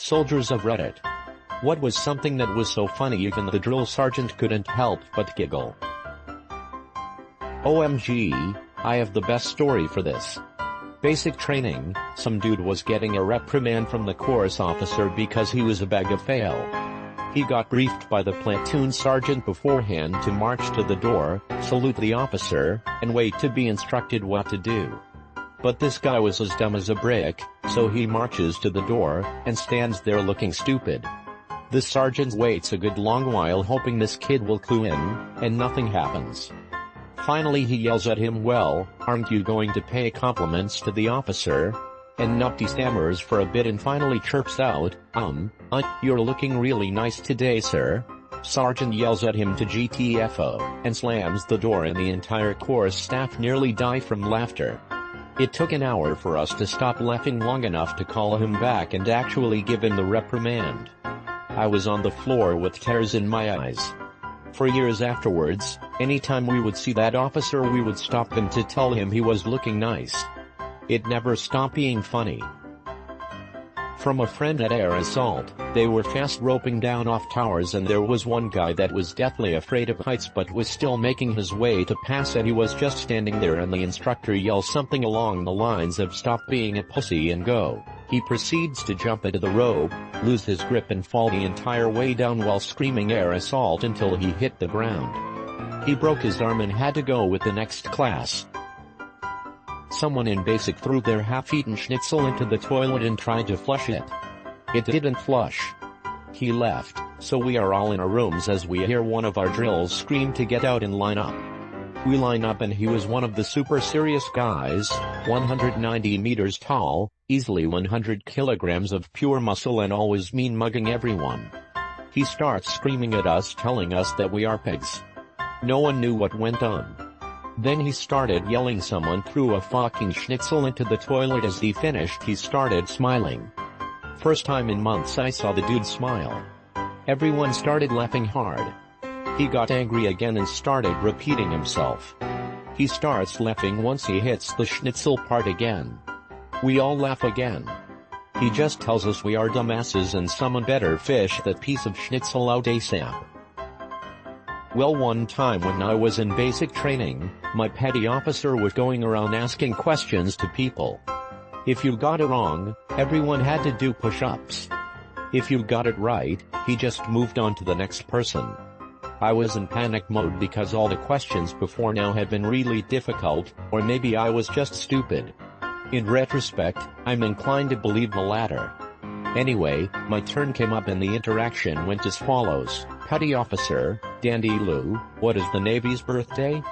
Soldiers of Reddit. What was something that was so funny even the drill sergeant couldn't help but giggle? OMG, I have the best story for this. Basic training, some dude was getting a reprimand from the course officer because he was a bag of fail. He got briefed by the platoon sergeant beforehand to march to the door, salute the officer, and wait to be instructed what to do. But this guy was as dumb as a brick, so he marches to the door, and stands there looking stupid. The sergeant waits a good long while hoping this kid will clue in, and nothing happens. Finally he yells at him, "Well, aren't you going to pay compliments to the officer?" And Nupty stammers for a bit and finally chirps out, "You're looking really nice today, sir." Sergeant yells at him to GTFO, and slams the door and the entire course staff nearly die from laughter. It took an hour for us to stop laughing long enough to call him back and actually give him the reprimand. I was on the floor with tears in my eyes. For years afterwards, anytime we would see that officer we would stop him to tell him he was looking nice. It never stopped being funny. From a friend at Air Assault, they were fast roping down off towers and there was one guy that was deathly afraid of heights but was still making his way to pass and he was just standing there and the instructor yells something along the lines of "Stop being a pussy and go." He proceeds to jump into the rope, lose his grip and fall the entire way down while screaming "Air Assault" until he hit the ground. He broke his arm and had to go with the next class. Someone in basic threw their half-eaten schnitzel into the toilet and tried to flush it. It didn't flush. He left, so we are all in our rooms as we hear one of our drills scream to get out and line up. We line up and he was one of the super serious guys, 190 meters tall, easily 100 kilograms of pure muscle and always mean mugging everyone. He starts screaming at us telling us that we are pigs. No one knew what went on. Then he started yelling someone threw a fucking schnitzel into the toilet. As he finished he started smiling. First time in months I saw the dude smile. Everyone started laughing hard. He got angry again and started repeating himself. He starts laughing once he hits the schnitzel part again. We all laugh again. He just tells us we are dumbasses and someone better fish that piece of schnitzel out ASAP. Well, one time when I was in basic training, my petty officer was going around asking questions to people. If you got it wrong, everyone had to do push-ups. If you got it right, he just moved on to the next person. I was in panic mode because all the questions before now had been really difficult, or maybe I was just stupid. In retrospect, I'm inclined to believe the latter. Anyway, my turn came up and the interaction went as follows. Petty Officer, Dandy Lou, what is the Navy's birthday?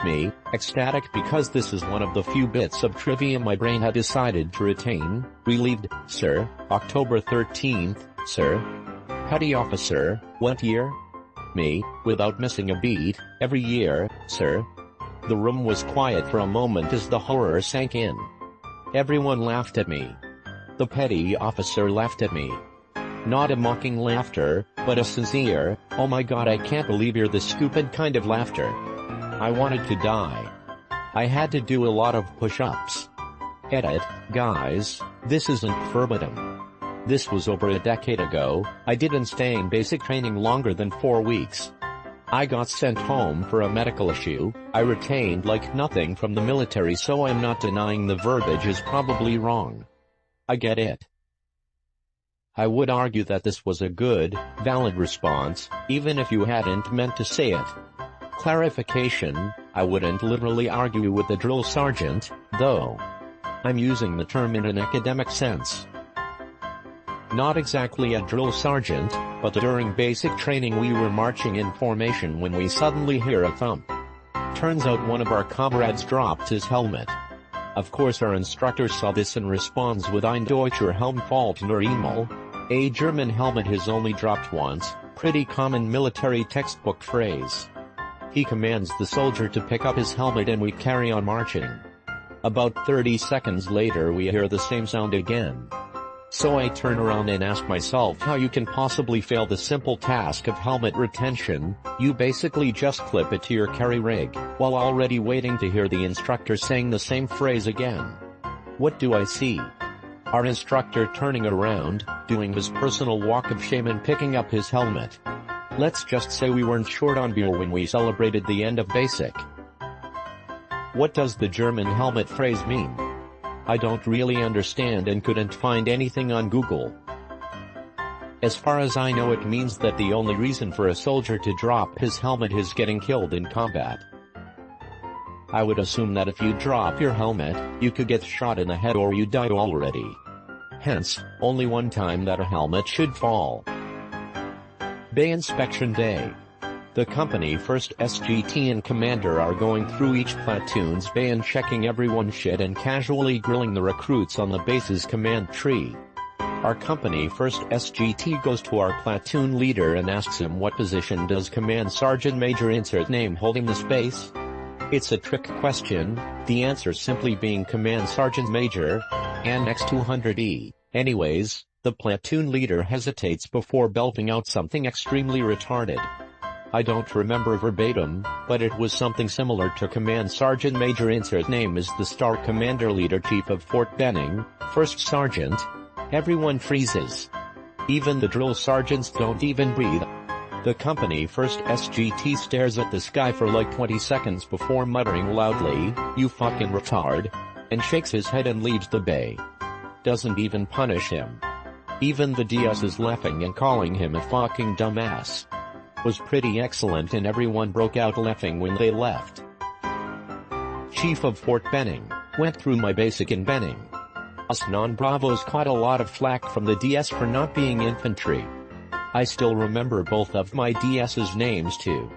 Me, ecstatic because this is one of the few bits of trivia my brain had decided to retain. Relieved, sir, October 13th, sir. Petty Officer, what year? Me, without missing a beat, every year, sir. The room was quiet for a moment as the horror sank in. Everyone laughed at me. The petty officer laughed at me. Not a mocking laughter, but a sincere, "Oh my god, I can't believe you're this stupid" kind of laughter. I wanted to die. I had to do a lot of push-ups. Edit, guys, this isn't verbatim. This was over a decade ago. I didn't stay in basic training longer than 4 weeks. I got sent home for a medical issue. I retained like nothing from the military, so I'm not denying the verbiage is probably wrong. I get it. I would argue that this was a good, valid response, even if you hadn't meant to say it. Clarification, I wouldn't literally argue with the drill sergeant, though. I'm using the term in an academic sense. Not exactly a drill sergeant, but during basic training we were marching in formation when we suddenly hear a thump. Turns out one of our comrades dropped his helmet. Of course our instructor saw this and responds with "Ein deutscher Helm fällt nur einmal." A German helmet has only dropped once, pretty common military textbook phrase. He commands the soldier to pick up his helmet and we carry on marching. About 30 seconds later we hear the same sound again. So I turn around and ask myself how you can possibly fail the simple task of helmet retention. You basically just clip it to your carry rig, while already waiting to hear the instructor saying the same phrase again. What do I see? Our instructor turning around, doing his personal walk of shame and picking up his helmet. Let's just say we weren't short on beer when we celebrated the end of basic. What does the German helmet phrase mean? I don't really understand and couldn't find anything on Google. As far as I know, it means that the only reason for a soldier to drop his helmet is getting killed in combat. I would assume that if you drop your helmet, you could get shot in the head or you die already. Hence, only one time that a helmet should fall. Bay Inspection Day. The company first SGT and commander are going through each platoon's bay and checking everyone's shit and casually grilling the recruits on the base's command tree. Our company first SGT goes to our platoon leader and asks him what position does Command Sergeant Major insert name hold in the space? It's a trick question, the answer simply being Command Sergeant Major, Annex 200E. Anyways, the platoon leader hesitates before belting out something extremely retarded. I don't remember verbatim, but it was something similar to Command Sergeant Major insert name is the Star Commander Leader Chief of Fort Benning, First Sergeant. Everyone freezes. Even the drill sergeants don't even breathe. The company first SGT stares at the sky for like 20 seconds before muttering loudly, "You fucking retard," and shakes his head and leaves the bay. Doesn't even punish him. Even the DS is laughing and calling him a fucking dumbass. Was pretty excellent and everyone broke out laughing when they left. Chief of Fort Benning, went through my basic in Benning. Us non-bravos caught a lot of flack from the DS for not being infantry. I still remember both of my DS's names too.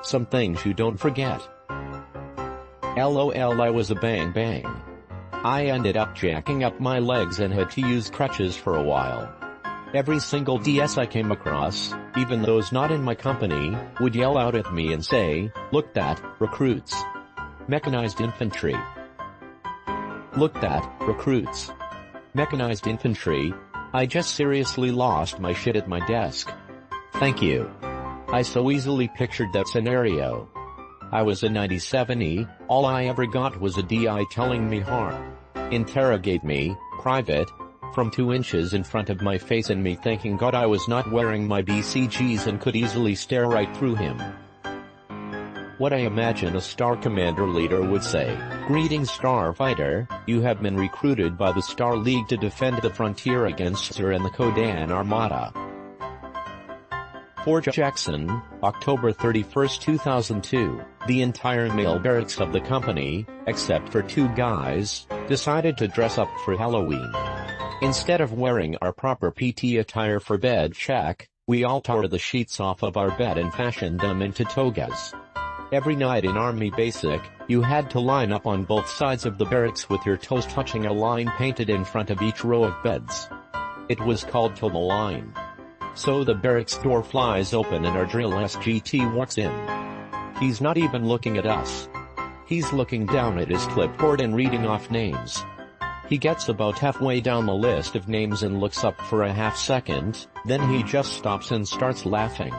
Some things you don't forget. LOL, I was a bang bang. I ended up jacking up my legs and had to use crutches for a while. Every single DS I came across, even those not in my company, would yell out at me and say, "Look that, recruits. Mechanized infantry. Look that, recruits. Mechanized infantry." I just seriously lost my shit at my desk. Thank you. I so easily pictured that scenario. I was a 97E, all I ever got was a DI telling me harm. Interrogate me, private, from 2 inches in front of my face and me thanking God I was not wearing my BCGs and could easily stare right through him. What I imagine a Star Commander leader would say, "Greetings Starfighter, you have been recruited by the Star League to defend the frontier against Sir and the Kodan Armada." Fort Jackson, October 31, 2002, the entire male barracks of the company, except for 2 guys, decided to dress up for Halloween. Instead of wearing our proper PT attire for bed check, we all tore the sheets off of our bed and fashioned them into togas. Every night in Army Basic, you had to line up on both sides of the barracks with your toes touching a line painted in front of each row of beds. It was called toe the line. So the barracks door flies open and our drill SGT walks in. He's not even looking at us. He's looking down at his clipboard and reading off names. He gets about halfway down the list of names and looks up for a half second, then he just stops and starts laughing.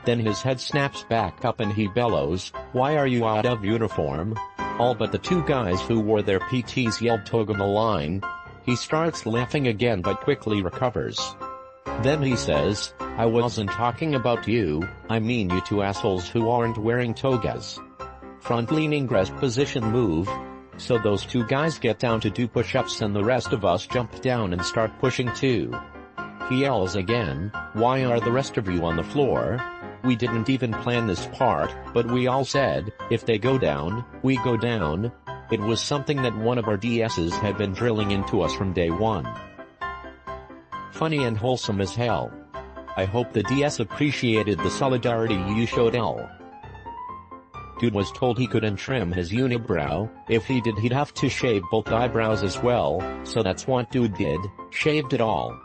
Then his head snaps back up and he bellows, "Why are you out of uniform?" All but the 2 guys who wore their PTs yelled "Toga the line." He starts laughing again but quickly recovers. Then he says, "I wasn't talking about you, I mean you 2 assholes who aren't wearing togas." Front-leaning rest position move. So those 2 guys get down to do push-ups and the rest of us jump down and start pushing too. He yells again, "Why are the rest of you on the floor?" We didn't even plan this part, but we all said, if they go down, we go down. It was something that one of our DS's had been drilling into us from day one. Funny and wholesome as hell. I hope the DS appreciated the solidarity you showed L. Dude was told he couldn't trim his unibrow, if he did he'd have to shave both eyebrows as well, so that's what dude did, shaved it all.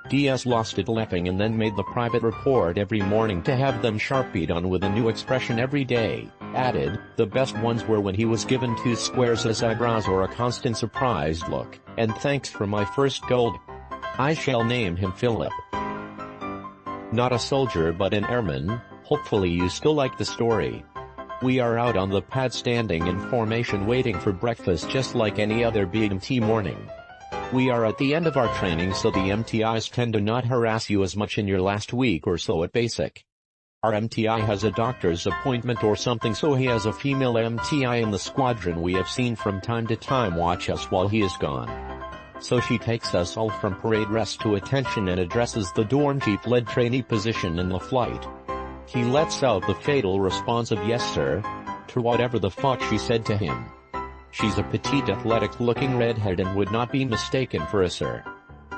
DS lost it laughing and then made the private report every morning to have them sharpied on with a new expression every day, added, the best ones were when he was given 2 squares as eyebrows or a constant surprised look, and thanks for my first gold. I shall name him Philip. Not a soldier but an airman, hopefully you still like the story. We are out on the pad standing in formation waiting for breakfast just like any other BMT morning. We are at the end of our training, so the MTIs tend to not harass you as much in your last week or so at basic. Our MTI has a doctor's appointment or something, so he has a female MTI in the squadron we have seen from time to time watch us while he is gone. So she takes us all from parade rest to attention and addresses the dorm chief lead trainee position in the flight. He lets out the fatal response of yes sir, to whatever the fuck she said to him. She's a petite athletic-looking redhead and would not be mistaken for a sir.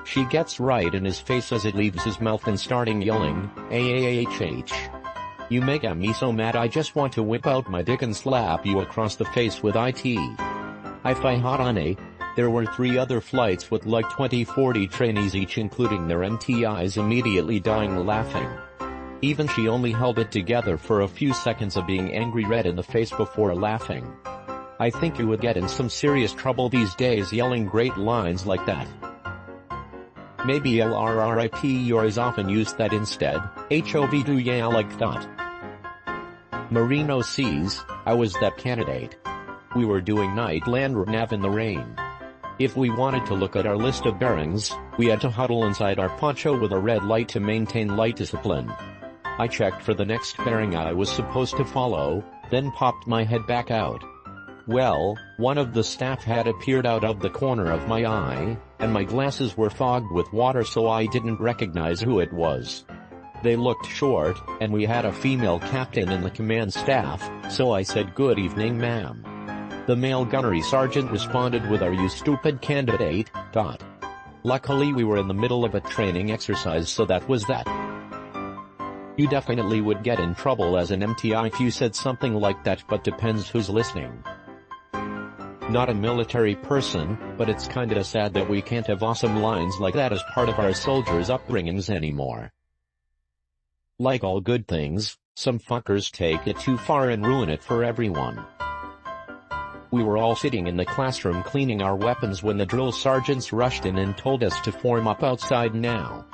She gets right in his face as it leaves his mouth and starting yelling, AAHH. You make me so mad I just want to whip out my dick and slap you across the face with it. If I hot on a, there were 3 other flights with like 20-40 trainees each including their MTIs immediately dying laughing. Even she only held it together for a few seconds of being angry red in the face before laughing. I think you would get in some serious trouble these days yelling great lines like that. Maybe LRRIP or is often used that instead, HOV do ya like that. Marino sees, I was that candidate. We were doing night land nav in the rain. If we wanted to look at our list of bearings, we had to huddle inside our poncho with a red light to maintain light discipline. I checked for the next bearing I was supposed to follow, then popped my head back out. Well, one of the staff had appeared out of the corner of my eye, and my glasses were fogged with water so I didn't recognize who it was. They looked short, and we had a female captain in the command staff, so I said good evening ma'am. The male gunnery sergeant responded with are you stupid candidate, ... Luckily we were in the middle of a training exercise so that was that. You definitely would get in trouble as an MTI if you said something like that, but depends who's listening. Not a military person, but it's kinda sad that we can't have awesome lines like that as part of our soldiers' upbringings anymore. Like all good things, some fuckers take it too far and ruin it for everyone. We were all sitting in the classroom cleaning our weapons when the drill sergeants rushed in and told us to form up outside now.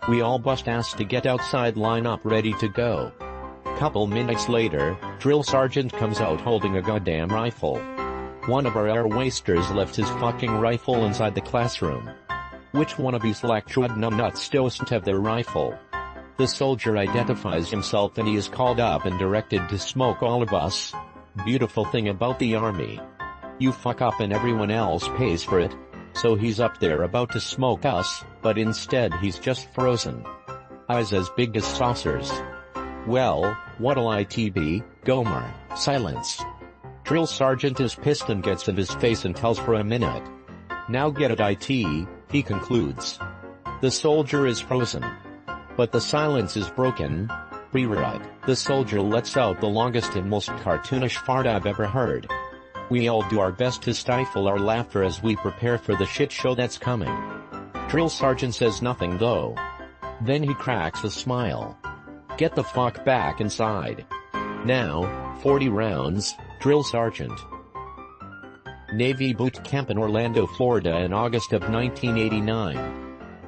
We all bust ass to get outside, line up ready to go. Couple minutes later, drill sergeant comes out holding a goddamn rifle. One of our air wasters left his fucking rifle inside the classroom. Which one of you slack nuts doesn't have their rifle? The soldier identifies himself and he is called up and directed to smoke all of us. Beautiful thing about the army. You fuck up and everyone else pays for it. So he's up there about to smoke us, but instead he's just frozen. Eyes as big as saucers. Well, what'll it be, Gomer? Silence. Drill sergeant is pissed and gets in his face and tells for a minute. Now get it, he concludes. The soldier is frozen. But the silence is broken. Rewrite. The soldier lets out the longest and most cartoonish fart I've ever heard. We all do our best to stifle our laughter as we prepare for the shit show that's coming. Drill sergeant says nothing though. Then he cracks a smile. Get the fuck back inside. Now, 40 rounds, drill sergeant. Navy boot camp in Orlando, Florida in August of 1989.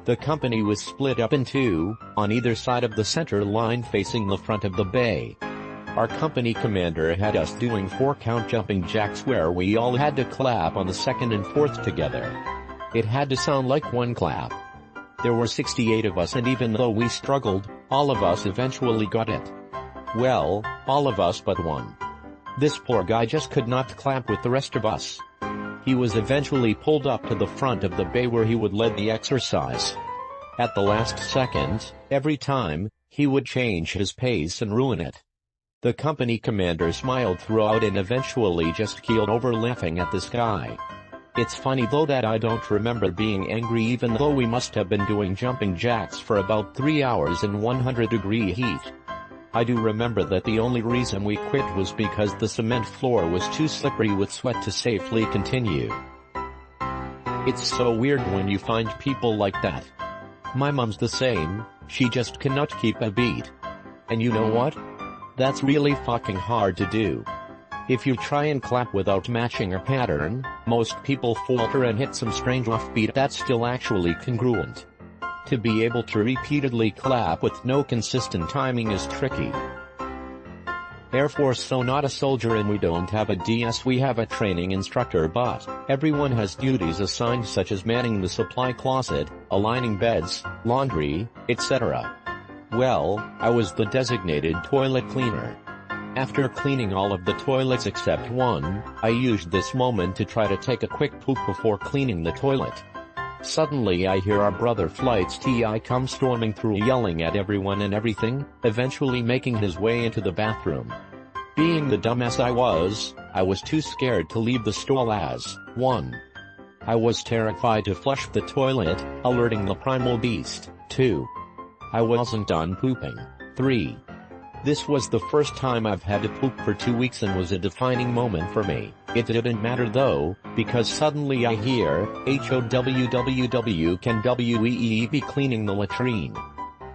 The company was split up in 2, on either side of the center line facing the front of the bay. Our company commander had us doing 4-count jumping jacks where we all had to clap on the 2nd and 4th together. It had to sound like one clap. There were 68 of us and even though we struggled, all of us eventually got it. Well, all of us but one. This poor guy just could not clap with the rest of us. He was eventually pulled up to the front of the bay where he would lead the exercise. At the last second, every time, he would change his pace and ruin it. The company commander smiled throughout and eventually just keeled over laughing at this guy. It's funny though that I don't remember being angry even though we must have been doing jumping jacks for about 3 hours in 100-degree heat. I do remember that the only reason we quit was because the cement floor was too slippery with sweat to safely continue. It's so weird when you find people like that. My mom's the same, she just cannot keep a beat. And you know what? That's really fucking hard to do. If you try and clap without matching a pattern, most people falter and hit some strange offbeat that's still actually congruent. To be able to repeatedly clap with no consistent timing is tricky. Air Force, so not a soldier, and we don't have a DS, we have a training instructor, but everyone has duties assigned such as manning the supply closet, aligning beds, laundry, etc. Well, I was the designated toilet cleaner. After cleaning all of the toilets except one, I used this moment to try to take a quick poop before cleaning the toilet. Suddenly I hear our brother Flight's TI come storming through yelling at everyone and everything, eventually making his way into the bathroom. Being the dumbass I was too scared to leave the stall as 1. I was terrified to flush the toilet, alerting the primal beast. 2. I wasn't done pooping. 3. This was the first time I've had to poop for 2 weeks and was a defining moment for me. It didn't matter though, because suddenly I hear, HOWWW can WEEE cleaning the latrine.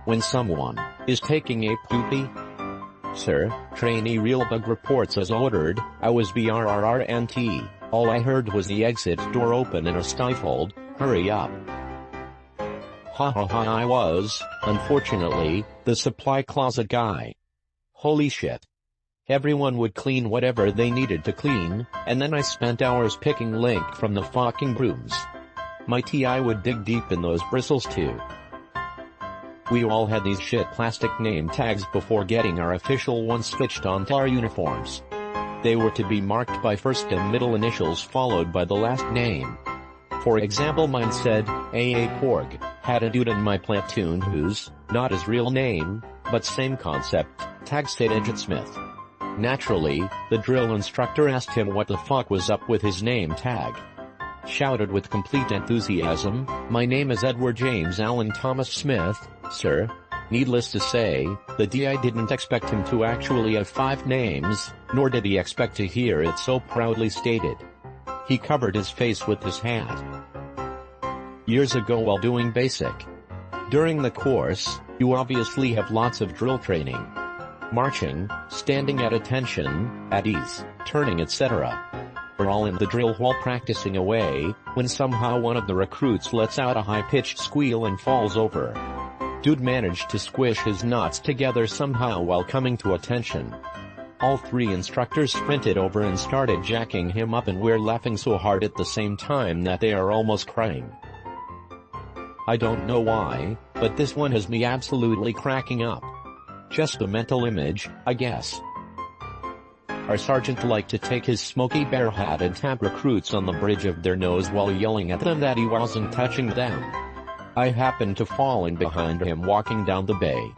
When someone is taking a poopy. Sir, trainee Realbug reports as ordered. I was BRRRNT. All I heard was the exit door open and a stifled, hurry up. I was, unfortunately, the supply closet guy. Holy shit. Everyone would clean whatever they needed to clean, and then I spent hours picking lint from the fucking brooms. My TI would dig deep in those bristles too. We all had these shit plastic name tags before getting our official ones stitched onto our uniforms. They were to be marked by first and middle initials followed by the last name. For example, mine said, AA Porg. Had a dude in my platoon whose, not his real name, but same concept, tag said Edget Smith. Naturally, the drill instructor asked him what the fuck was up with his name tag. Shouted with complete enthusiasm, "My name is Edward James Allen Thomas Smith, sir." Needless to say, the DI didn't expect him to actually have 5 names, nor did he expect to hear it so proudly stated. He covered his face with his hat. Years ago while doing basic. During the course, you obviously have lots of drill training. Marching, standing at attention, at ease, turning, etc. We're all in the drill hall practicing away, when somehow one of the recruits lets out a high-pitched squeal and falls over. Dude managed to squish his nuts together somehow while coming to attention. All 3 instructors sprinted over and started jacking him up, and we're laughing so hard at the same time that they are almost crying. I don't know why, but this one has me absolutely cracking up. Just a mental image, I guess. Our sergeant liked to take his Smokey Bear hat and tap recruits on the bridge of their nose while yelling at them that he wasn't touching them. I happened to fall in behind him walking down the bay.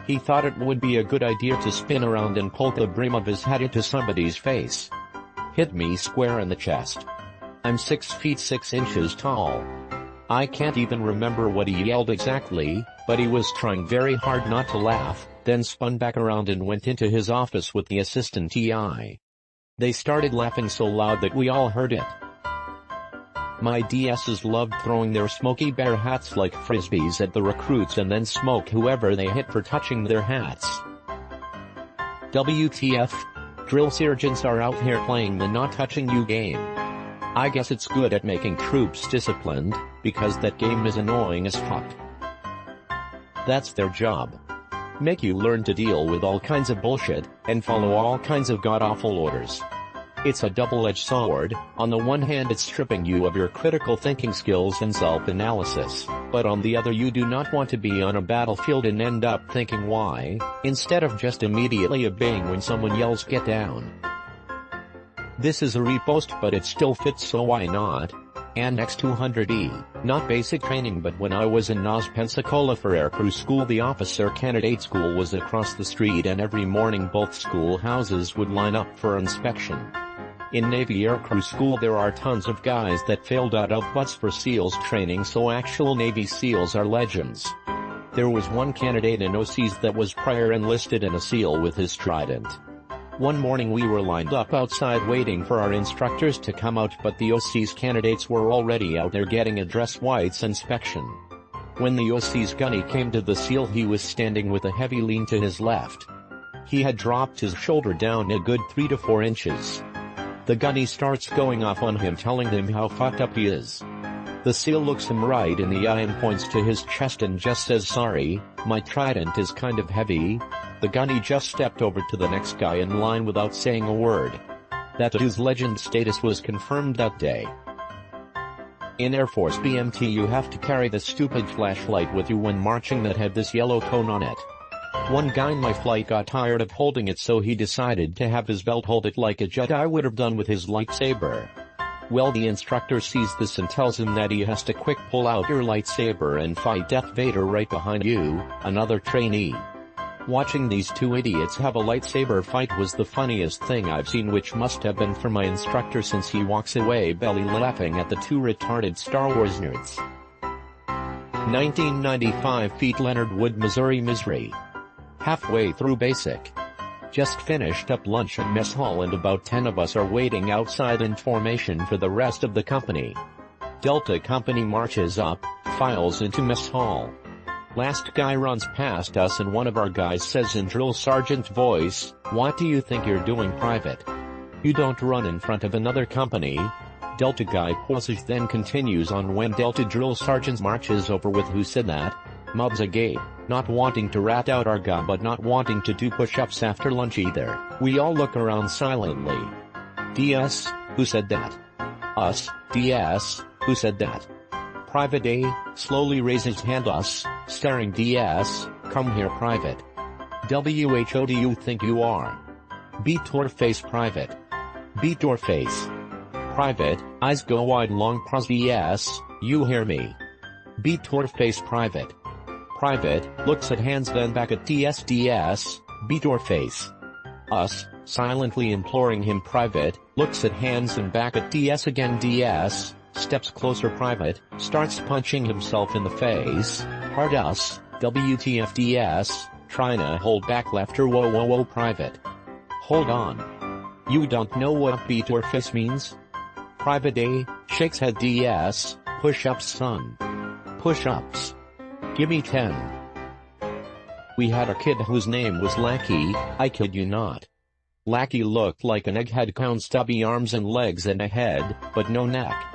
He thought it would be a good idea to spin around and pull the brim of his hat into somebody's face. Hit me square in the chest. I'm 6 feet 6 inches tall. I can't even remember what he yelled exactly, but he was trying very hard not to laugh, then spun back around and went into his office with the assistant TI. They started laughing so loud that we all heard it. My DSs loved throwing their Smokey Bear hats like frisbees at the recruits and then smoke whoever they hit for touching their hats. WTF? Drill sergeants are out here playing the not touching you game. I guess it's good at making troops disciplined, because that game is annoying as fuck. That's their job. Make you learn to deal with all kinds of bullshit, and follow all kinds of god-awful orders. It's a double-edged sword. On the one hand it's stripping you of your critical thinking skills and self-analysis, but on the other you do not want to be on a battlefield and end up thinking why, instead of just immediately obeying when someone yells get down. This is a repost but it still fits, so why not? Annex 200E, not basic training, but when I was in Nos Pensacola for aircrew school, the officer candidate school was across the street, and every morning both schoolhouses would line up for inspection. In Navy aircrew school there are tons of guys that failed out of butts for SEALs training, so actual Navy SEALs are legends. There was one candidate in OCs that was prior enlisted and a SEAL with his trident. One morning we were lined up outside waiting for our instructors to come out, but the OC's candidates were already out there getting a dress whites inspection. When the OC's gunny came to the SEAL, he was standing with a heavy lean to his left. He had dropped his shoulder down a good 3 to 4 inches. The gunny starts going off on him, telling him how fucked up he is. The SEAL looks him right in the eye and points to his chest and just says, "Sorry, my trident is kind of heavy." The gunny just stepped over to the next guy in line without saying a word. That dude's legend status was confirmed that day. In Air Force BMT you have to carry the stupid flashlight with you when marching that had this yellow cone on it. One guy in my flight got tired of holding it, so he decided to have his belt hold it like a Jedi would have done with his lightsaber. Well, the instructor sees this and tells him that he has to quick pull out your lightsaber and fight Darth Vader right behind you, another trainee. Watching these two idiots have a lightsaber fight was the funniest thing I've seen, which must have been for my instructor since he walks away belly laughing at the two retarded Star Wars nerds. 1995 Feet Leonard Wood, Missouri. Halfway through basic. Just finished up lunch at mess hall and about 10 of us are waiting outside in formation for the rest of the company. Delta Company marches up, files into mess hall. Last guy runs past us and one of our guys says in drill sergeant voice, "What do you think you're doing, private? You don't run in front of another company." Delta guy pauses, then continues on when Delta drill sergeant marches over with "Who said that?" Mubs a Gabe, not wanting to rat out our guy but not wanting to do push-ups after lunch either. We all look around silently. DS, who said that? Us, DS, who said that? Private A, slowly raises hand. Us, staring. DS, come here, private. WHO do you think you are? Beat your face, private. Beat your face. Private, eyes go wide long pause. DS, you hear me? Beat your face, private. Private, looks at hands then back at DS. DS, beat your face. Us, silently imploring him. Private, looks at hands and back at DS again. DS, steps closer. Private, starts punching himself in the face. Hard. Us, WTF. DS, trying to hold back laughter. Whoa, private. Hold on. You don't know what beat your face means? Private A, shakes head. DS, push-ups son. Push-ups. Gimme 10. We had a kid whose name was Lackey, I kid you not. Lackey looked like an egghead clown, stubby arms and legs and a head, but no neck.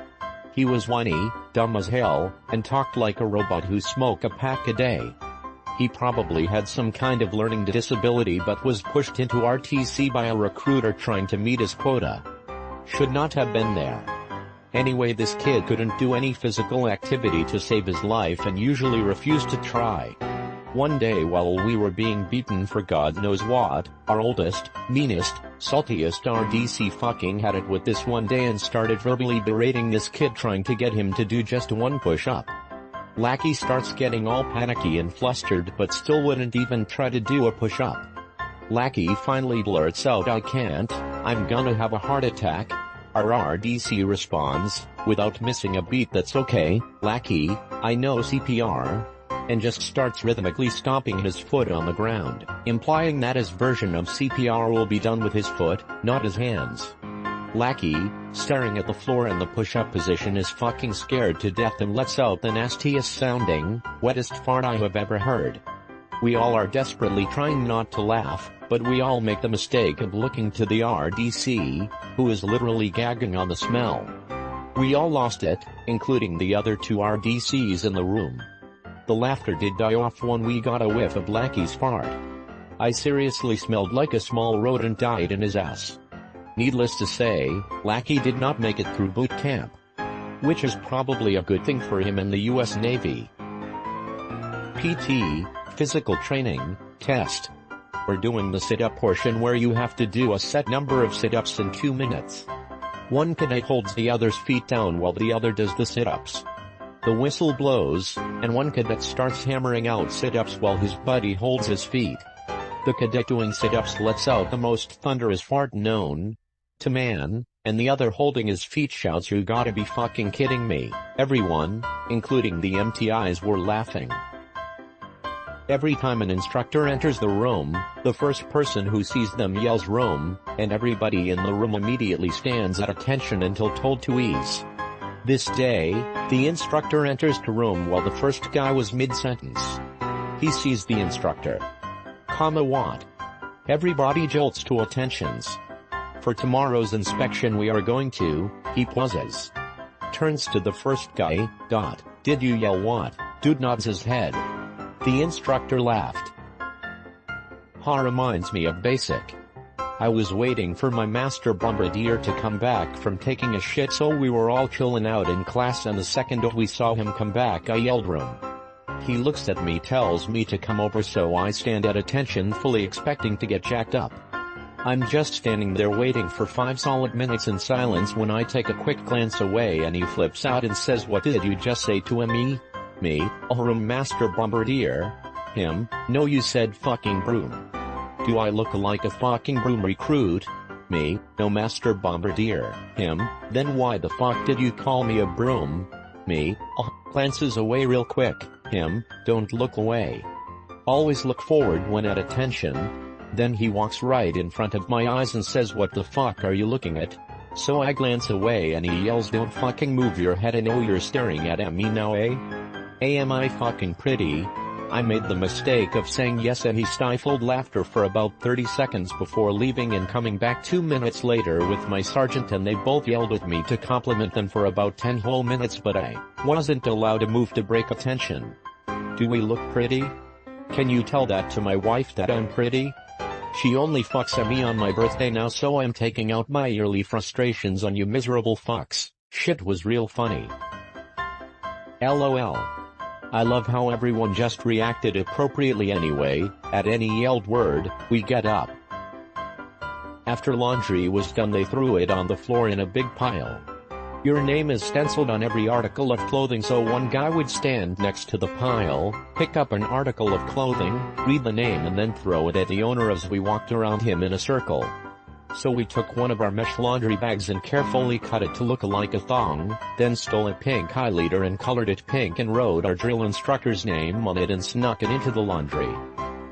He was whiny, dumb as hell, and talked like a robot who smoked a pack a day. He probably had some kind of learning disability but was pushed into RTC by a recruiter trying to meet his quota. Should not have been there. Anyway, this kid couldn't do any physical activity to save his life and usually refused to try. One day while we were being beaten for God knows what, our oldest, meanest, saltiest RDC fucking had it with this one day and started verbally berating this kid, trying to get him to do just one push-up. Lackey starts getting all panicky and flustered but still wouldn't even try to do a push-up. Lackey finally blurts out, "I can't, I'm gonna have a heart attack." Our RDC responds, without missing a beat, "That's okay, Lackey, I know CPR," and just starts rhythmically stomping his foot on the ground, implying that his version of CPR will be done with his foot, not his hands. Lackey, staring at the floor in the push-up position, is fucking scared to death and lets out the nastiest sounding, wettest fart I have ever heard. We all are desperately trying not to laugh, but we all make the mistake of looking to the RDC, who is literally gagging on the smell. We all lost it, including the other two RDCs in the room. The laughter did die off when we got a whiff of Lackey's fart. I seriously smelled like a small rodent died in his ass. Needless to say, Lackey did not make it through boot camp. Which is probably a good thing for him in the US Navy. PT, physical training, test. We're doing the sit-up portion where you have to do a set number of sit-ups in 2 minutes. One cadet holds the other's feet down while the other does the sit-ups. The whistle blows, and one cadet starts hammering out sit-ups while his buddy holds his feet. The cadet doing sit-ups lets out the most thunderous fart known to man, and the other holding his feet shouts, "You gotta be fucking kidding me." Everyone, including the MTIs, were laughing. Every time an instructor enters the room, the first person who sees them yells "room," and everybody in the room immediately stands at attention until told to ease. This day, the instructor enters the room while the first guy was mid-sentence. He sees the instructor. What? Everybody jolts to attentions. For tomorrow's inspection we are going to, he pauses. Turns to the first guy, "Did you yell what?" Dude nods his head. The instructor laughed. grandpa reminds me of basic. I was waiting for my master bombardier to come back from taking a shit, so we were all chilling out in class, and the second we saw him come back I yelled room. He looks at me, tells me to come over, so I stand at attention fully expecting to get jacked up. I'm just standing there waiting for 5 solid minutes in silence when I take a quick glance away and he flips out and says, "What did you just say to me?" Me, "Oh, room master bombardier." Him, "No, you said fucking broom." "Do I look like a fucking broom recruit?" Me, "No, master bombardier." Him, "Then why the fuck did you call me a broom?" Me, "Oh," glances away real quick. Him, "Don't look away. Always look forward when at attention." Then he walks right in front of my eyes and says, "What the fuck are you looking at?" So I glance away and he yells, "Don't fucking move your head, I know you're staring at me now, eh? Am I fucking pretty?" I made the mistake of saying yes, and he stifled laughter for about 30 seconds before leaving and coming back 2 minutes later with my sergeant, and they both yelled at me to compliment them for about 10 whole minutes, but I wasn't allowed to move to break attention. Do we look pretty? Can you tell that to my wife that I'm pretty? She only fucks at me on my birthday now, so I'm taking out my yearly frustrations on you miserable fucks. Shit was real funny. LOL. I love how everyone just reacted appropriately anyway. At any yelled word, we get up. After laundry was done, they threw it on the floor in a big pile. Your name is stenciled on every article of clothing, so one guy would stand next to the pile, pick up an article of clothing, read the name, and then throw it at the owner as we walked around him in a circle. So we took one of our mesh laundry bags and carefully cut it to look like a thong, then stole a pink highlighter and colored it pink and wrote our drill instructor's name on it and snuck it into the laundry.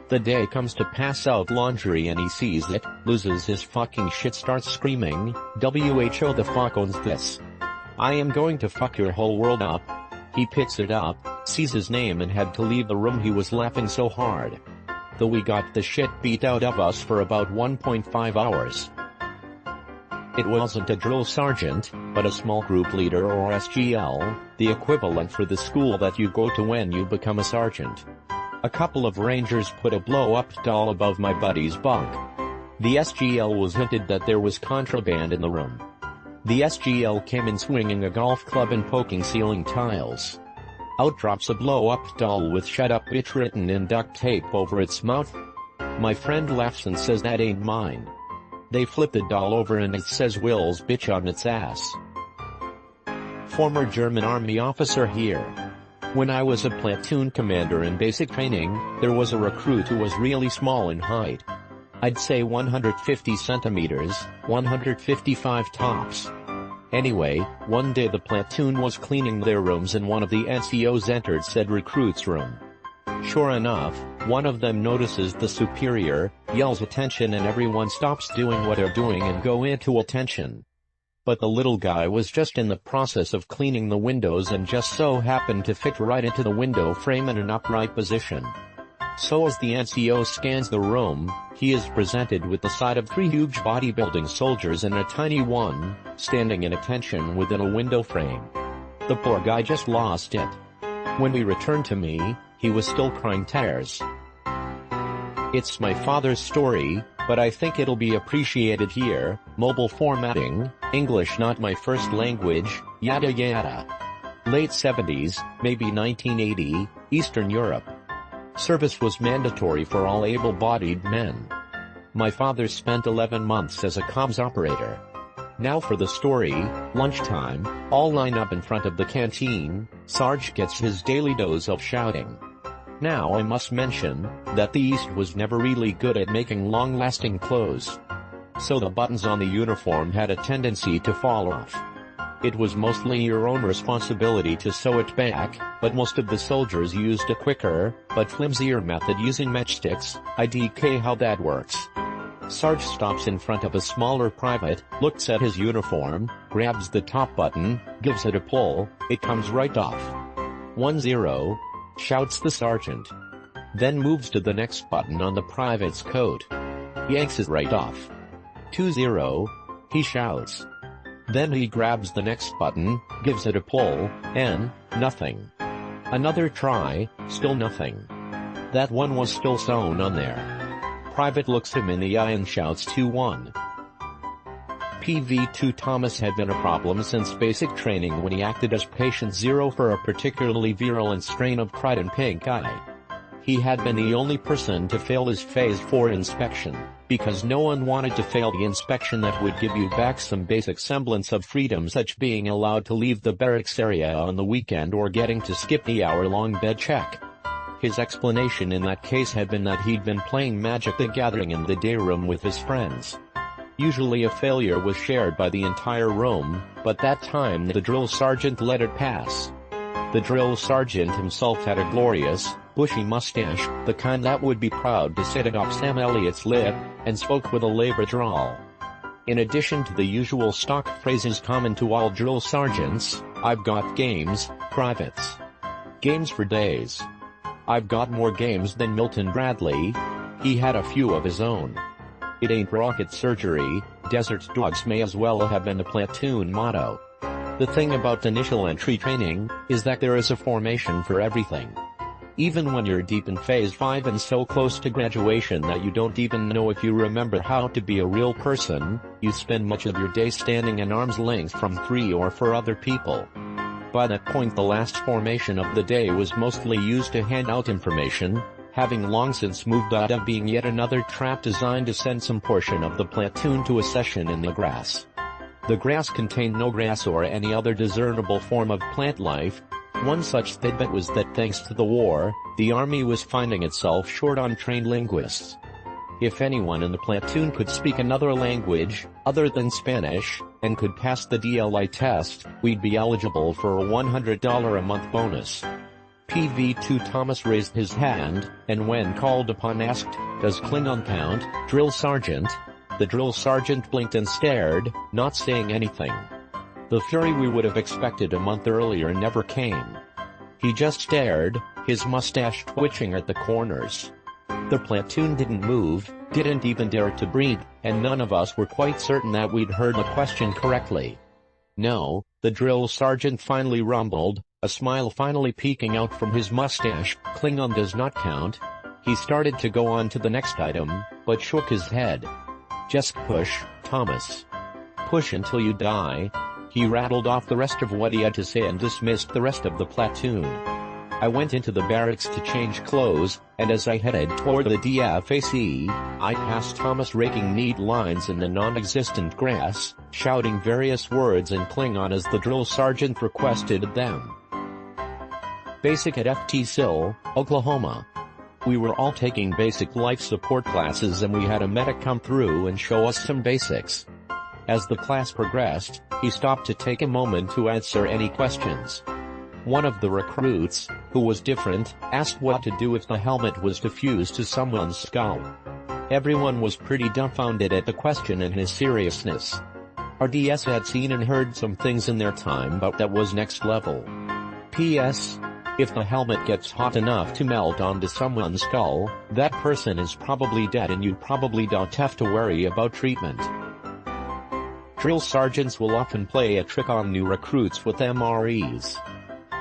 The day comes to pass out laundry and he sees it, loses his fucking shit, starts screaming, "WHO, the fuck owns this? I am going to fuck your whole world up." He picks it up, sees his name, and had to leave the room. He was laughing so hard. Though we got the shit beat out of us for about 1.5 hours. It wasn't a drill sergeant, but a small group leader, or SGL, the equivalent for the school that you go to when you become a sergeant. A couple of rangers put a blow-up doll above my buddy's bunk. The SGL was hinted that there was contraband in the room. The SGL came in swinging a golf club and poking ceiling tiles. Out drops a blow-up doll with "Shut up bitch" written in duct tape over its mouth. My friend laughs and says, "That ain't mine." They flip the doll over and it says "Will's bitch" on its ass. Former German army officer here. When I was a platoon commander in basic training, there was a recruit who was really small in height. I'd say 150 centimeters, 155 tops. Anyway, one day the platoon was cleaning their rooms and one of the NCOs entered said recruit's room. Sure enough, one of them notices the superior, yells "attention," and everyone stops doing what they're doing and go into attention. But the little guy was just in the process of cleaning the windows and just so happened to fit right into the window frame in an upright position. So as the NCO scans the room, he is presented with the sight of 3 huge bodybuilding soldiers and a tiny one, standing in attention within a window frame. The poor guy just lost it. When we returned to me, he was still crying tears. It's my father's story, but I think it'll be appreciated here. Mobile formatting, English not my first language, yada yada. Late 70s, maybe 1980, Eastern Europe. Service was mandatory for all able-bodied men. My father spent 11 months as a comms operator. Now for the story. Lunchtime, all line up in front of the canteen, Sarge gets his daily dose of shouting. Now I must mention that the East was never really good at making long-lasting clothes. So the buttons on the uniform had a tendency to fall off. It was mostly your own responsibility to sew it back, but most of the soldiers used a quicker, but flimsier method using matchsticks. IDK how that works. Sarge stops in front of a smaller private, looks at his uniform, grabs the top button, gives it a pull, it comes right off. 1-0, shouts the sergeant. Then moves to the next button on the private's coat. Yanks it right off. 2-0, he shouts. Then he grabs the next button, gives it a pull, and nothing. Another try, still nothing. That one was still sewn on there. private looks him in the eye and shouts 2-1. PV2 Thomas had been a problem since basic training when he acted as patient zero for a particularly virulent strain of Croydon pink eye. He had been the only person to fail his Phase 4 inspection, because no one wanted to fail the inspection that would give you back some basic semblance of freedom, such being allowed to leave the barracks area on the weekend or getting to skip the hour-long bed check. His explanation in that case had been that he'd been playing Magic the Gathering in the day room with his friends. Usually a failure was shared by the entire room, but that time the drill sergeant let it pass. The drill sergeant himself had a glorious, bushy mustache, the kind that would be proud to sit atop Sam Elliott's lip, and spoke with a labor drawl. In addition to the usual stock phrases common to all drill sergeants, "I've got games, privates. Games for days. I've got more games than Milton Bradley." He had a few of his own. "It ain't rocket surgery, desert dogs" may as well have been the platoon motto. The thing about initial entry training is that there is a formation for everything. Even when you're deep in Phase 5 and so close to graduation that you don't even know if you remember how to be a real person, you spend much of your day standing an arm's length from 3 or 4 other people. By that point the last formation of the day was mostly used to hand out information, having long since moved out of being yet another trap designed to send some portion of the platoon to a session in the grass. The grass contained no grass or any other discernible form of plant life. One such tidbit was that thanks to the war, the Army was finding itself short on trained linguists. If anyone in the platoon could speak another language, other than Spanish, and could pass the DLI test, we'd be eligible for a $100 a month bonus. PV2 Thomas raised his hand, and when called upon asked, "Does Klingon count, drill sergeant?" The drill sergeant blinked and stared, not saying anything. The fury we would have expected a month earlier never came. He just stared, his mustache twitching at the corners. The platoon didn't move, didn't even dare to breathe, and none of us were quite certain that we'd heard the question correctly. "No," the drill sergeant finally rumbled, a smile finally peeking out from his mustache. "Klingon does not count." He started to go on to the next item, but shook his head. "Just push, Thomas. Push until you die." He rattled off the rest of what he had to say and dismissed the rest of the platoon. I went into the barracks to change clothes, and as I headed toward the DFAC, I passed Thomas raking neat lines in the non-existent grass, shouting various words in Klingon as the drill sergeant requested them. Basic at FT Sill, Oklahoma. We were all taking basic life support classes and we had a medic come through and show us some basics. As the class progressed, he stopped to take a moment to answer any questions. One of the recruits, who was different, asked what to do if the helmet was to fuse to someone's skull. Everyone was pretty dumbfounded at the question and his seriousness. Our DS had seen and heard some things in their time, but that was next level. P.S. If the helmet gets hot enough to melt onto someone's skull, that person is probably dead and you probably don't have to worry about treatment. Drill sergeants will often play a trick on new recruits with MREs.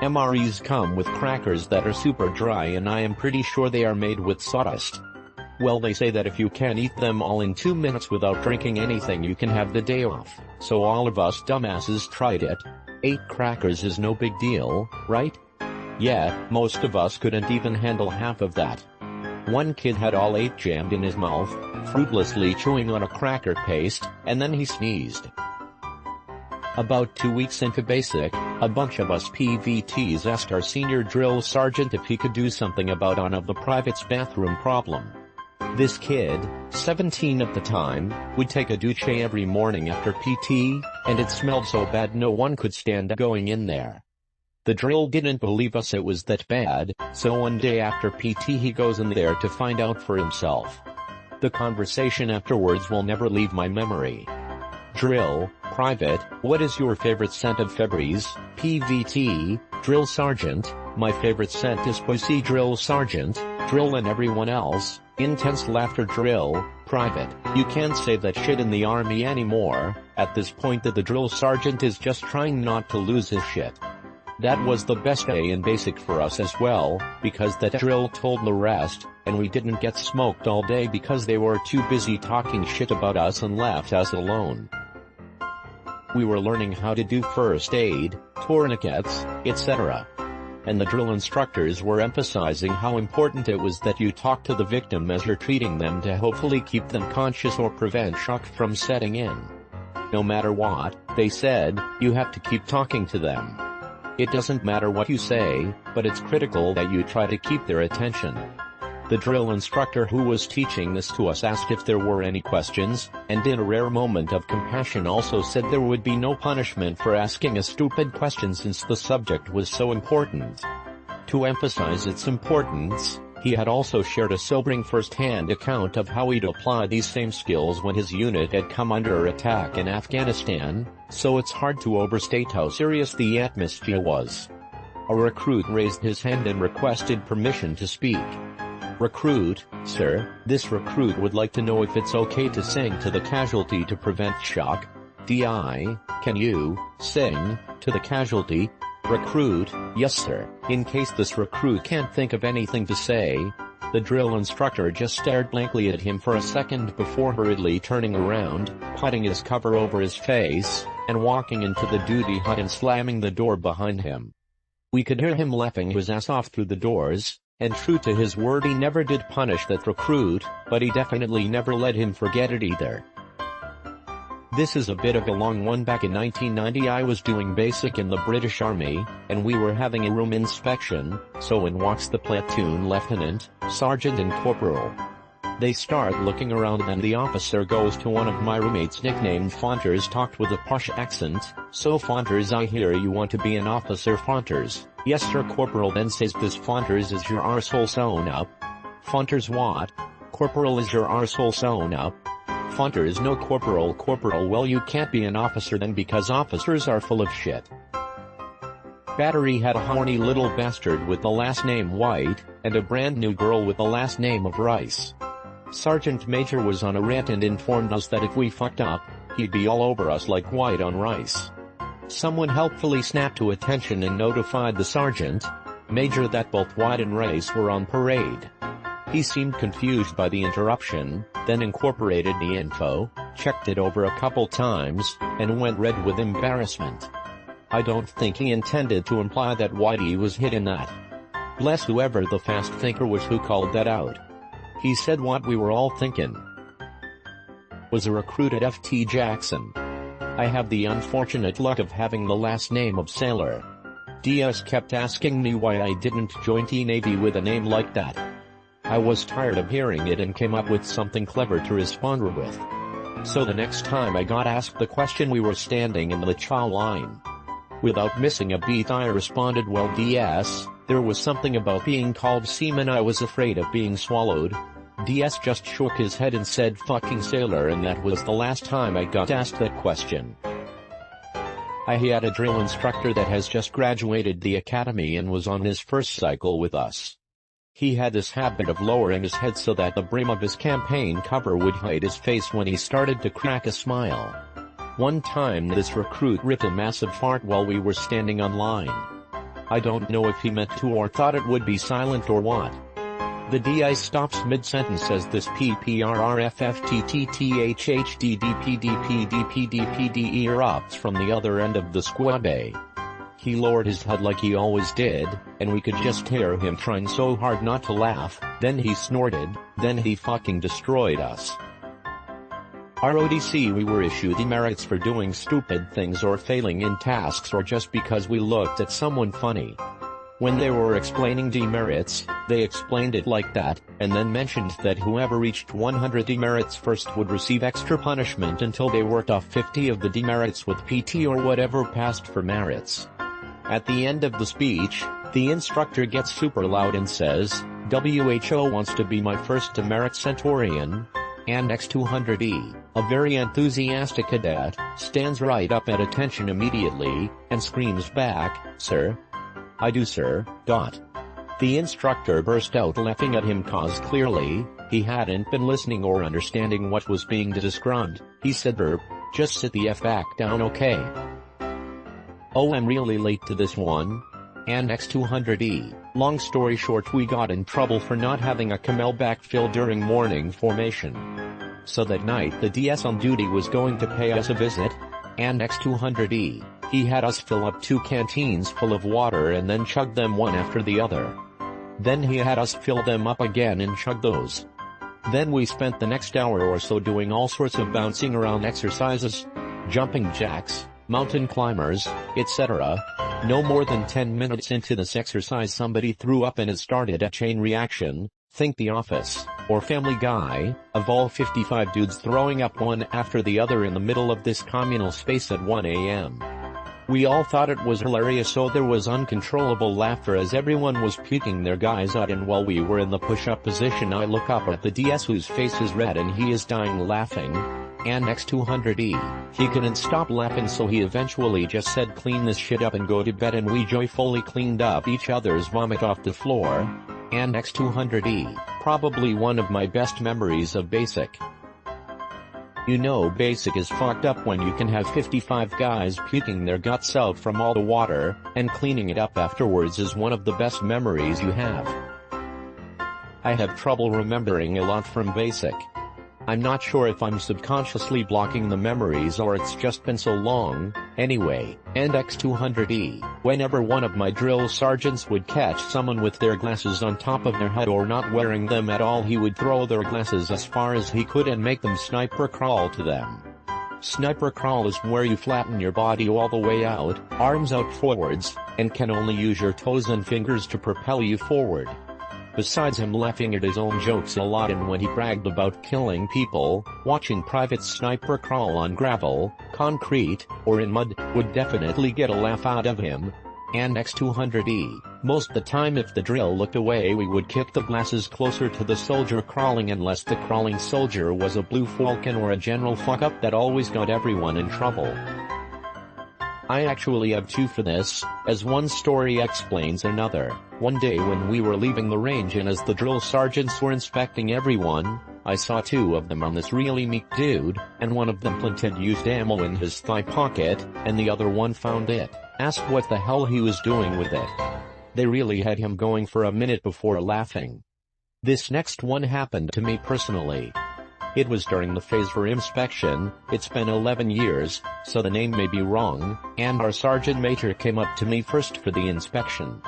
MREs come with crackers that are super dry and I am pretty sure they are made with sawdust. Well, they say that if you can eat them all in 2 minutes without drinking anything you can have the day off, so all of us dumbasses tried it. 8 crackers is no big deal, right? Yeah, most of us couldn't even handle half of that. One kid had all 8 jammed in his mouth, fruitlessly chewing on a cracker paste, and then he sneezed. About 2 weeks into basic, a bunch of us PVTs asked our senior drill sergeant if he could do something about one of the private's bathroom problem. This kid, 17 at the time, would take a douche every morning after PT, and it smelled so bad no one could stand going in there. The drill didn't believe us it was that bad, so one day after PT he goes in there to find out for himself. The conversation afterwards will never leave my memory. Drill, private, what is your favorite scent of Febreze? PVT, drill sergeant, my favorite scent is Pussy. Drill sergeant, drill and everyone else, intense laughter. Drill, private, you can't say that shit in the Army anymore. At this point the drill sergeant is just trying not to lose his shit. That was the best day in basic for us as well, because that drill told the rest, and we didn't get smoked all day because they were too busy talking shit about us and left us alone. We were learning how to do first aid, tourniquets, etc. And the drill instructors were emphasizing how important it was that you talk to the victim as you're treating them to hopefully keep them conscious or prevent shock from setting in. No matter what, they said, you have to keep talking to them. It doesn't matter what you say, but it's critical that you try to keep their attention. The drill instructor who was teaching this to us asked if there were any questions, and in a rare moment of compassion also said there would be no punishment for asking a stupid question since the subject was so important. To emphasize its importance, he had also shared a sobering first-hand account of how he'd apply these same skills when his unit had come under attack in Afghanistan, so it's hard to overstate how serious the atmosphere was. A recruit raised his hand and requested permission to speak. Recruit, sir, this recruit would like to know if it's okay to sing to the casualty to prevent shock. DI, can you sing to the casualty? Recruit, yes sir. In case this recruit can't think of anything to say, the drill instructor just stared blankly at him for a second before hurriedly turning around, putting his cover over his face, and walking into the duty hut and slamming the door behind him. We could hear him laughing his ass off through the doors, and true to his word he never did punish that recruit, but he definitely never let him forget it either. This is a bit of a long one. Back in 1990 I was doing basic in the British Army, and we were having a room inspection, so in walks the platoon lieutenant, sergeant and corporal. They start looking around and the officer goes to one of my roommates nicknamed Faunters, talked with a posh accent, so Faunters, I hear you want to be an officer. Faunters, yes sir. Corporal then says, this Faunters is your arsehole sewn up? Faunters, what? Corporal, is your arsehole sewn up? Faunters, no. Corporal, corporal, well you can't be an officer then because officers are full of shit. Battery had a horny little bastard with the last name White, and a brand new girl with the last name of Rice. Sergeant Major was on a rant and informed us that if we fucked up, he'd be all over us like White on Rice. Someone helpfully snapped to attention and notified the Sergeant Major that both White and Rice were on parade. He seemed confused by the interruption, then incorporated the info, checked it over a couple times, and went red with embarrassment. I don't think he intended to imply that Whitey was hit in that. Bless whoever the fast thinker was who called that out. He said what we were all thinking. Was a recruit at FT Jackson. I have the unfortunate luck of having the last name of Sailor. DS kept asking me why I didn't join T-Navy with a name like that. I was tired of hearing it and came up with something clever to respond with. So the next time I got asked the question we were standing in the chow line. Without missing a beat I responded, well DS, there was something about being called seaman I was afraid of being swallowed. DS just shook his head and said fucking sailor, and that was the last time I got asked that question. I had a drill instructor that has just graduated the academy and was on his first cycle with us. He had this habit of lowering his head so that the brim of his campaign cover would hide his face when he started to crack a smile. One time this recruit ripped a massive fart while we were standing on line. I don't know if he meant to or thought it would be silent or what. The DI stops mid-sentence, says this PPRRFFTTTHHDDPDPDPDPD erupts from the other end of the squad bay. He lowered his head like he always did, and we could just hear him trying so hard not to laugh, then he snorted, then he fucking destroyed us. RODC, we were issued demerits for doing stupid things or failing in tasks or just because we looked at someone funny. When they were explaining demerits, they explained it like that, and then mentioned that whoever reached 100 demerits first would receive extra punishment until they worked off 50 of the demerits with PT or whatever passed for merits. At the end of the speech, the instructor gets super loud and says, WHO wants to be my first demerit centurion, and X200E, a very enthusiastic cadet, stands right up at attention immediately, and screams back, sir? I do sir, ... The instructor burst out laughing at him cause clearly, he hadn't been listening or understanding what was being described. He said burp, just sit the F back down okay. Oh, I'm really late to this one. and X200E. Long story short, we got in trouble for not having a camel backfill during morning formation. So that night the DS on duty was going to pay us a visit, and X200E, he had us fill up 2 canteens full of water and then chug them one after the other. Then he had us fill them up again and chug those. Then we spent the next hour or so doing all sorts of bouncing around exercises, jumping jacks, mountain climbers, etc. No more than 10 minutes into this exercise somebody threw up and it started a chain reaction. Think The Office, or Family Guy, of all 55 dudes throwing up one after the other in the middle of this communal space at 1 a.m. We all thought it was hilarious, so there was uncontrollable laughter as everyone was puking their guys out, and while we were in the push-up position I look up at the DS whose face is red and he is dying laughing, and X200E, he couldn't stop laughing, so he eventually just said, "Clean this shit up and go to bed," and we joyfully cleaned up each other's vomit off the floor. And X200E, probably one of my best memories of Basic. You know, Basic is fucked up when you can have 55 guys puking their guts out from all the water, and cleaning it up afterwards is one of the best memories you have. I have trouble remembering a lot from Basic. I'm not sure if I'm subconsciously blocking the memories or it's just been so long. Anyway, and X200E, whenever one of my drill sergeants would catch someone with their glasses on top of their head or not wearing them at all, he would throw their glasses as far as he could and make them sniper crawl to them. Sniper crawl is where you flatten your body all the way out, arms out forwards, and can only use your toes and fingers to propel you forward. Besides him laughing at his own jokes a lot and when he bragged about killing people, watching privates sniper crawl on gravel, concrete, or in mud, would definitely get a laugh out of him. And X200E, most the time if the drill looked away we would kick the glasses closer to the soldier crawling, unless the crawling soldier was a blue falcon or a general fuck-up that always got everyone in trouble. I actually have 2 for this, as one story explains another. One day when we were leaving the range and as the drill sergeants were inspecting everyone, I saw 2 of them on this really meek dude, and one of them planted used ammo in his thigh pocket, and the other one found it, asked what the hell he was doing with it. They really had him going for a minute before laughing. This next one happened to me personally. It was during the phase for inspection. It's been 11 years, so the name may be wrong, and our sergeant major came up to me first for the inspection.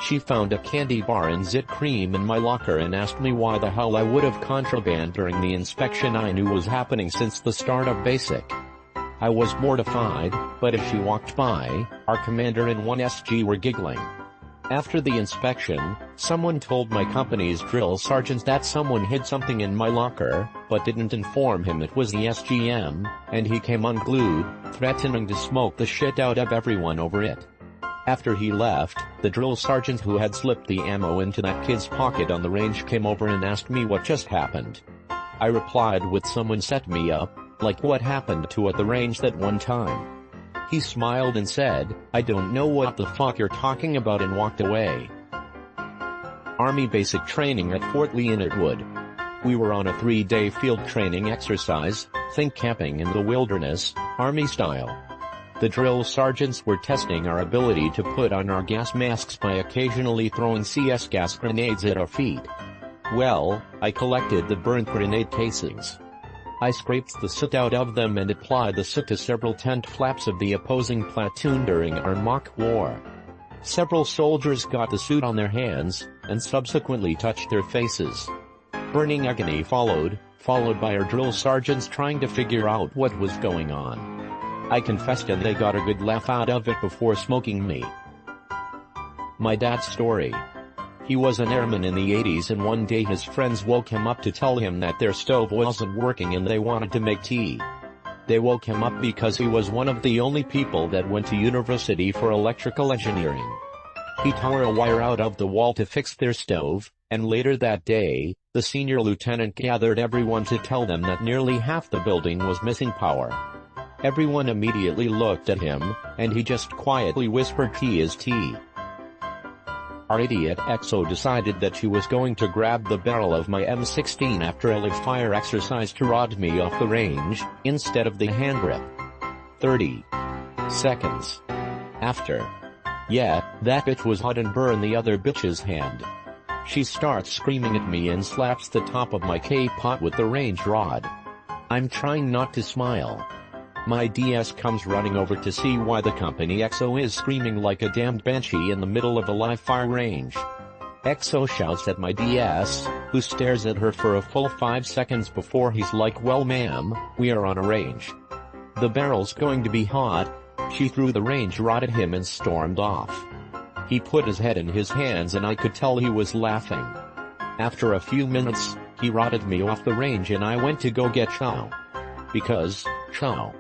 She found a candy bar and zit cream in my locker and asked me why the hell I would have contraband during the inspection I knew was happening since the start of Basic. I was mortified, but as she walked by, our commander and 1SG were giggling. After the inspection, someone told my company's drill sergeant that someone hid something in my locker, but didn't inform him it was the SGM, and he came unglued, threatening to smoke the shit out of everyone over it. After he left, the drill sergeant who had slipped the ammo into that kid's pocket on the range came over and asked me what just happened. I replied with "Someone set me up, like what happened to at the range that one time." He smiled and said, "I don't know what the fuck you're talking about," and walked away. Army basic training at Fort Lee in Atwood. We were on a 3-day field training exercise, think camping in the wilderness, Army style. The drill sergeants were testing our ability to put on our gas masks by occasionally throwing CS gas grenades at our feet. Well, I collected the burnt grenade casings. I scraped the soot out of them and applied the soot to several tent flaps of the opposing platoon during our mock war. Several soldiers got the soot on their hands, and subsequently touched their faces. Burning agony followed by our drill sergeants trying to figure out what was going on. I confessed and they got a good laugh out of it before smoking me. My dad's story. He was an airman in the 80s and one day his friends woke him up to tell him that their stove wasn't working and they wanted to make tea. They woke him up because he was one of the only people that went to university for electrical engineering. He tore a wire out of the wall to fix their stove, and later that day, the senior lieutenant gathered everyone to tell them that nearly half the building was missing power. Everyone immediately looked at him, and he just quietly whispered, "Tea is tea." Our idiot XO decided that she was going to grab the barrel of my M16 after a live fire exercise to rod me off the range, instead of the hand grip. 30 seconds after. Yeah, that bitch was hot and burned the other bitch's hand. She starts screaming at me and slaps the top of my K-pot with the range rod. I'm trying not to smile. My DS comes running over to see why the company XO is screaming like a damned banshee in the middle of a live fire range. XO shouts at my DS, who stares at her for a full 5 seconds before he's like, well ma'am, we are on a range. The barrel's going to be hot. She threw the range rod at him and stormed off. He put his head in his hands and I could tell he was laughing. After a few minutes, he rotted me off the range and I went to go get chow. Because, chow.